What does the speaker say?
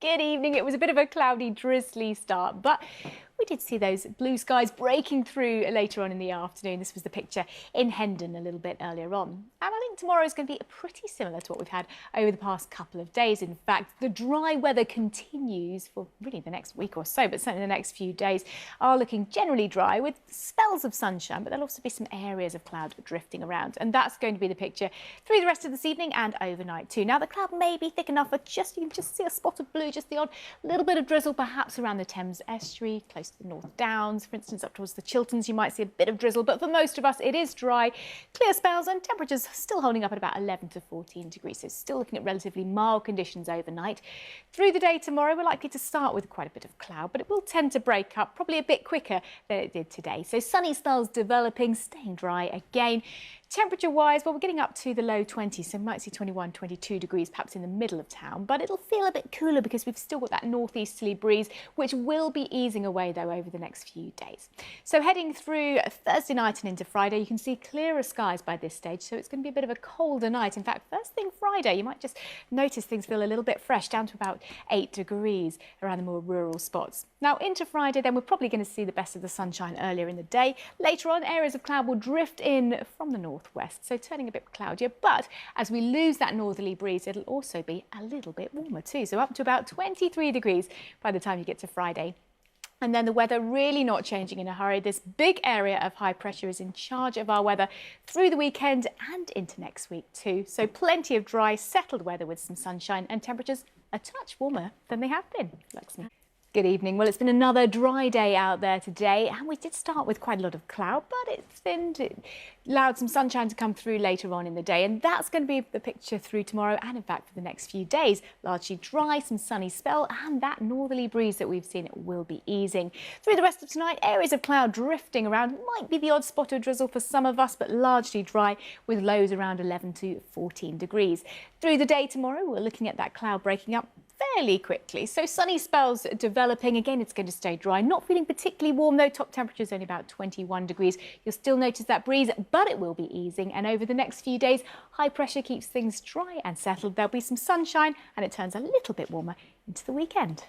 Good evening. It was a bit of a cloudy, drizzly start, but we did see those blue skies breaking through later on in the afternoon. This was the picture in Hendon a little bit earlier on. And I think tomorrow is going to be pretty similar to what we've had over the past couple of days. In fact, the dry weather continues for really the next week or so, but certainly the next few days are looking generally dry with spells of sunshine, but there'll also be some areas of cloud drifting around. And that's going to be the picture through the rest of this evening and overnight too. Now, the cloud may be thick enough for you can just see a spot of blue, just the odd little bit of drizzle, perhaps around the Thames estuary, close to the North Downs, for instance, up towards the Chilterns, you might see a bit of drizzle, but for most of us, it is dry, clear spells, and temperatures still holding up at about 11 to 14 degrees, so still looking at relatively mild conditions overnight. Through the day tomorrow, we're likely to start with quite a bit of cloud, but it will tend to break up probably a bit quicker than it did today. So sunny spells developing, staying dry again. Temperature-wise, well, we're getting up to the low 20s, so we might see 21, 22 degrees perhaps in the middle of town, but it'll feel a bit cooler because we've still got that northeasterly breeze, which will be easing away, though, over the next few days. So heading through Thursday night and into Friday, you can see clearer skies by this stage, so it's going to be a bit of a colder night. In fact, first thing Friday, you might just notice things feel a little bit fresh, down to about 8 degrees around the more rural spots. Now, into Friday, then we're probably going to see the best of the sunshine earlier in the day. Later on, areas of cloud will drift in from the northwest, so turning a bit cloudier. But as we lose that northerly breeze, it'll also be a little bit warmer too, so up to about 23 degrees by the time you get to Friday. And then the weather really not changing in a hurry. This big area of high pressure is in charge of our weather through the weekend and into next week too. So plenty of dry, settled weather with some sunshine and temperatures a touch warmer than they have been. Lakshmi. Good evening. Well, it's been another dry day out there today, and we did start with quite a lot of cloud, but it thinned. It allowed some sunshine to come through later on in the day, and that's going to be the picture through tomorrow and, in fact, for the next few days. Largely dry, some sunny spell, and that northerly breeze that we've seen will be easing. Through the rest of tonight, areas of cloud drifting around. Might be the odd spot of drizzle for some of us, but largely dry with lows around 11 to 14 degrees. Through the day tomorrow, we're looking at that cloud breaking up fairly quickly. So sunny spells developing. Again, it's going to stay dry. Not feeling particularly warm, though. Top temperature is only about 21 degrees. You'll still notice that breeze, but it will be easing. And over the next few days, high pressure keeps things dry and settled. There'll be some sunshine, and it turns a little bit warmer into the weekend.